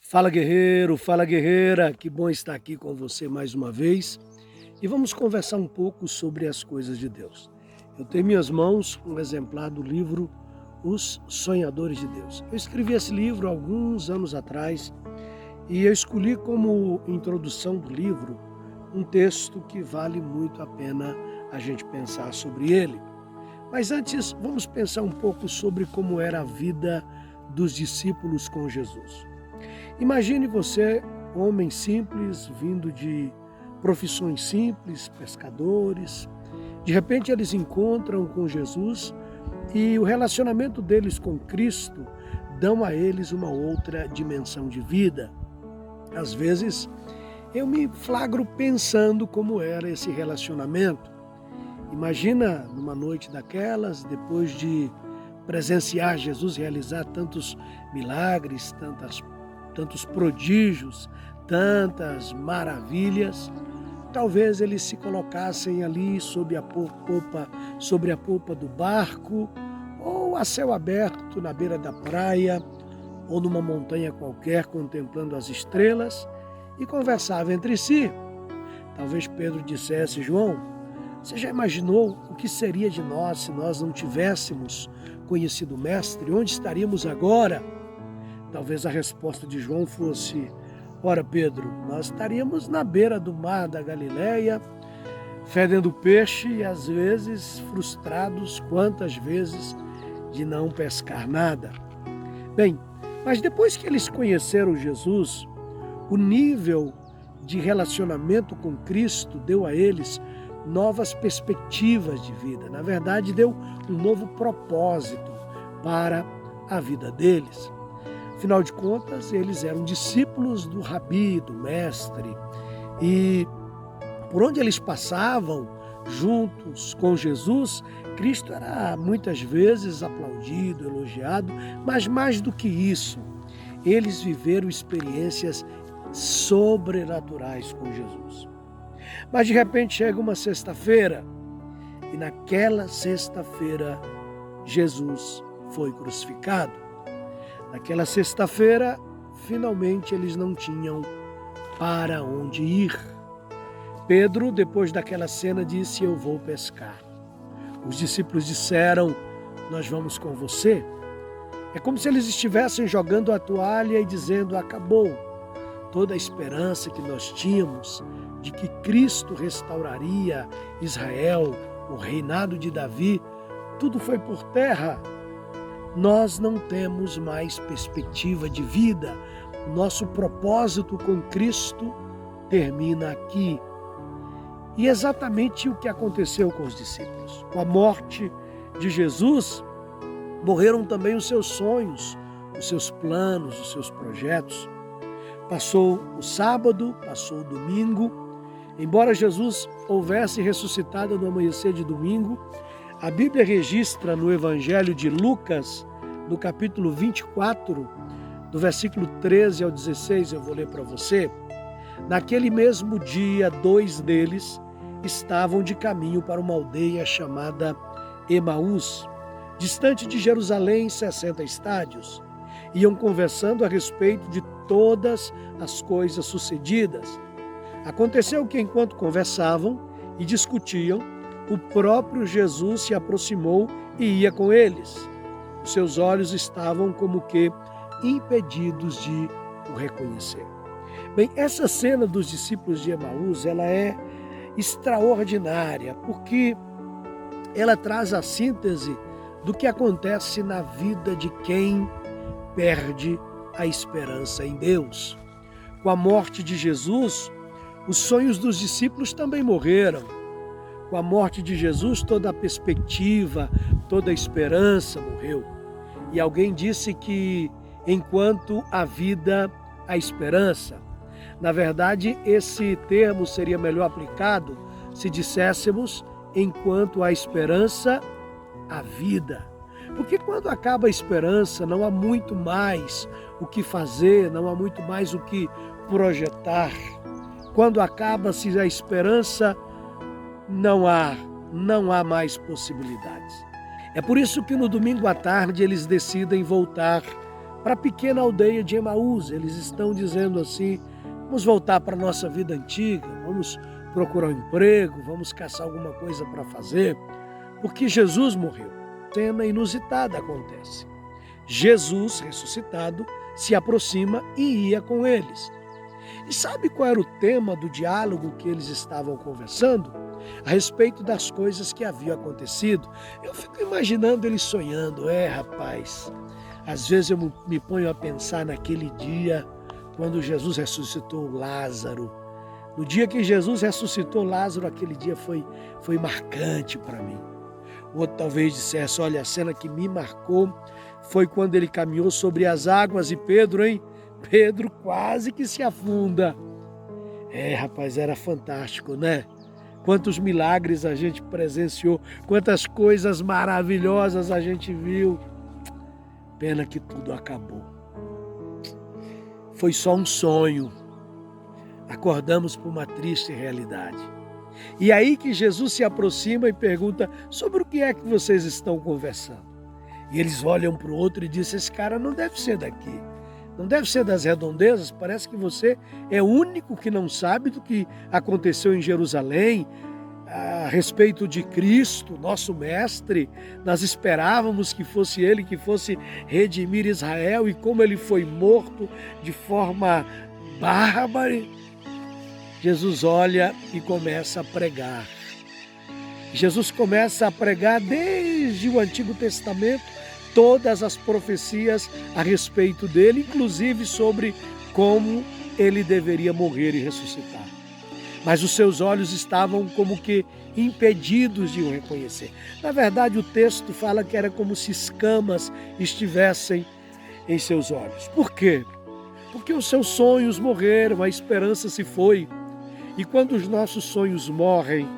Fala guerreiro, fala guerreira, que bom estar aqui com você mais uma vez e vamos conversar um pouco sobre as coisas de Deus. Eu tenho em minhas mãos um exemplar do livro Os Sonhadores de Deus. Eu escrevi esse livro há alguns anos atrás e eu escolhi como introdução do livro um texto que vale muito a pena a gente pensar sobre ele. Mas antes, vamos pensar um pouco sobre como era a vida dos discípulos com Jesus. Imagine você, homem simples, vindo de profissões simples, pescadores. De repente eles encontram com Jesus e o relacionamento deles com Cristo dão a eles uma outra dimensão de vida. Às vezes eu me flagro pensando como era esse relacionamento. Imagina numa noite daquelas, depois de presenciar Jesus realizar tantos milagres, tantos prodígios, tantas maravilhas, talvez eles se colocassem ali sobre a polpa do barco, ou a céu aberto na beira da praia, ou numa montanha qualquer, contemplando as estrelas, e conversavam entre si. Talvez Pedro dissesse: João, você já imaginou o que seria de nós se nós não tivéssemos conhecido o Mestre? Onde estaríamos agora? Talvez a resposta de João fosse: ora, Pedro, nós estaríamos na beira do mar da Galileia, fedendo peixe e às vezes frustrados, quantas vezes, de não pescar nada. Bem, mas depois que eles conheceram Jesus, o nível de relacionamento com Cristo deu a eles novas perspectivas de vida. Na verdade, deu um novo propósito para a vida deles. Afinal de contas, eles eram discípulos do Rabi, do Mestre, e por onde eles passavam, juntos com Jesus, Cristo era muitas vezes aplaudido, elogiado, mas mais do que isso, eles viveram experiências sobrenaturais com Jesus. Mas de repente chega uma sexta-feira, e naquela sexta-feira Jesus foi crucificado. Naquela sexta-feira, finalmente eles não tinham para onde ir. Pedro, depois daquela cena, disse: eu vou pescar. Os discípulos disseram: nós vamos com você. É como se eles estivessem jogando a toalha e dizendo: acabou. Toda a esperança que nós tínhamos de que Cristo restauraria Israel, o reinado de Davi, tudo foi por terra. Nós não temos mais perspectiva de vida. Nosso propósito com Cristo termina aqui. E exatamente o que aconteceu com os discípulos. Com a morte de Jesus, morreram também os seus sonhos, os seus planos, os seus projetos. Passou o sábado, passou o domingo. Embora Jesus houvesse ressuscitado no amanhecer de domingo, a Bíblia registra no Evangelho de Lucas, no capítulo 24, do versículo 13 ao 16, eu vou ler para você. Naquele mesmo dia, 2 deles estavam de caminho para uma aldeia chamada Emaús, distante de Jerusalém, 60 estádios. Iam conversando a respeito de todas as coisas sucedidas. Aconteceu que, enquanto conversavam e discutiam, o próprio Jesus se aproximou e ia com eles. Os seus olhos estavam como que impedidos de o reconhecer. Bem, essa cena dos discípulos de Emaús, ela é extraordinária, porque ela traz a síntese do que acontece na vida de quem perde a esperança em Deus. Com a morte de Jesus, os sonhos dos discípulos também morreram. Com a morte de Jesus, toda a perspectiva, toda a esperança morreu. E alguém disse que enquanto há vida, há esperança. Na verdade, esse termo seria melhor aplicado se disséssemos: enquanto há esperança, há vida. Porque quando acaba a esperança, não há muito mais o que fazer, não há muito mais o que projetar. Quando acaba-se a esperança, não há mais possibilidades. É por isso que no domingo à tarde eles decidem voltar para a pequena aldeia de Emaús. Eles estão dizendo assim: vamos voltar para a nossa vida antiga, vamos procurar um emprego, vamos caçar alguma coisa para fazer, porque Jesus morreu. Cena inusitada acontece. Jesus, ressuscitado, se aproxima e ia com eles. E sabe qual era o tema do diálogo que eles estavam conversando? A respeito das coisas que haviam acontecido. Eu fico imaginando eles sonhando. Rapaz, às vezes eu me ponho a pensar naquele dia quando Jesus ressuscitou Lázaro. No dia que Jesus ressuscitou Lázaro, aquele dia foi marcante para mim. O outro talvez dissesse: olha, a cena que me marcou foi quando ele caminhou sobre as águas e Pedro quase que se afunda. Rapaz, era fantástico, né? Quantos milagres a gente presenciou, quantas coisas maravilhosas a gente viu. Pena que tudo acabou. Foi só um sonho. Acordamos para uma triste realidade. E aí que Jesus se aproxima e pergunta: sobre o que é que vocês estão conversando? E eles olham um para o outro e dizem: esse cara não deve ser daqui. Não deve ser das redondezas, parece que você é o único que não sabe do que aconteceu em Jerusalém a respeito de Cristo, nosso mestre. Nós esperávamos que fosse ele que fosse redimir Israel e como ele foi morto de forma bárbara. Jesus olha e começa a pregar. Jesus começa a pregar desde o Antigo Testamento todas as profecias a respeito dele, inclusive sobre como ele deveria morrer e ressuscitar. Mas os seus olhos estavam como que impedidos de o reconhecer. Na verdade, o texto fala que era como se escamas estivessem em seus olhos. Por quê? Porque os seus sonhos morreram, a esperança se foi. E quando os nossos sonhos morrem,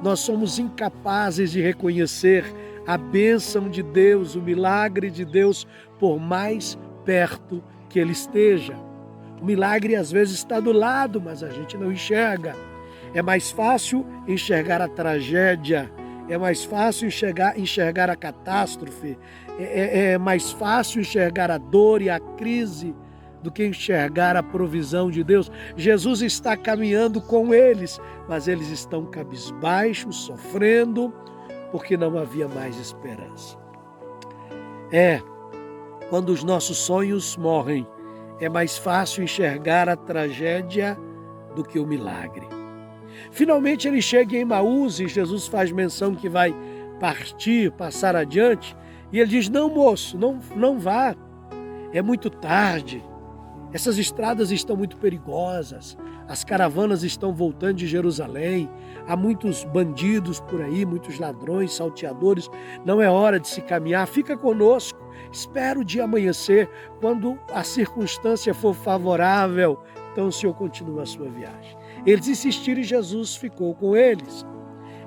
nós somos incapazes de reconhecer a bênção de Deus, o milagre de Deus, por mais perto que ele esteja. O milagre às vezes está do lado, mas a gente não enxerga. É mais fácil enxergar a tragédia, é mais fácil enxergar a catástrofe, é mais fácil enxergar a dor e a crise do que enxergar a provisão de Deus. Jesus está caminhando com eles, mas eles estão cabisbaixos, sofrendo, porque não havia mais esperança. Quando os nossos sonhos morrem, é mais fácil enxergar a tragédia do que o milagre. Finalmente ele chega em Emaús e Jesus faz menção que vai partir, passar adiante, e ele diz: não, moço, não vá, é muito tarde. Essas estradas estão muito perigosas, as caravanas estão voltando de Jerusalém, há muitos bandidos por aí, muitos ladrões, salteadores, não é hora de se caminhar, fica conosco, espera o dia amanhecer, quando a circunstância for favorável, então o Senhor continua a sua viagem. Eles insistiram e Jesus ficou com eles.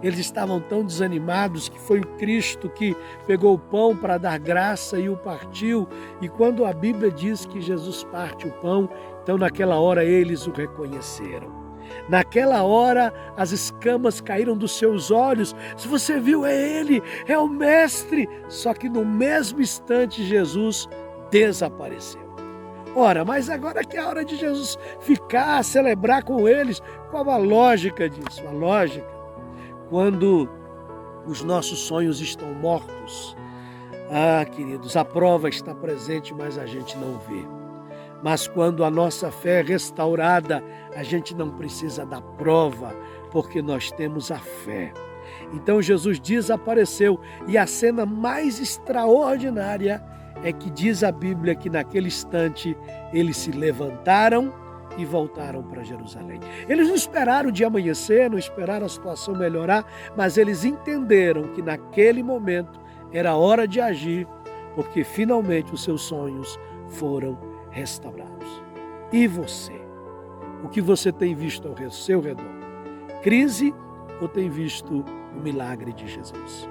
Eles estavam tão desanimados que foi o Cristo que pegou o pão para dar graça e o partiu. E quando a Bíblia diz que Jesus parte o pão, então naquela hora eles o reconheceram. Naquela hora as escamas caíram dos seus olhos. Se você viu, é ele, é o Mestre. Só que no mesmo instante Jesus desapareceu. Ora, mas agora que é a hora de Jesus ficar, celebrar com eles, qual a lógica disso? A lógica: quando os nossos sonhos estão mortos, queridos, a prova está presente, mas a gente não vê. Mas quando a nossa fé é restaurada, a gente não precisa da prova, porque nós temos a fé. Então Jesus desapareceu, e a cena mais extraordinária é que diz a Bíblia que naquele instante eles se levantaram e voltaram para Jerusalém. Eles não esperaram o dia amanhecer, não esperaram a situação melhorar, mas eles entenderam que naquele momento era hora de agir, porque finalmente os seus sonhos foram restaurados. E você? O que você tem visto ao seu redor? Crise ou tem visto o milagre de Jesus?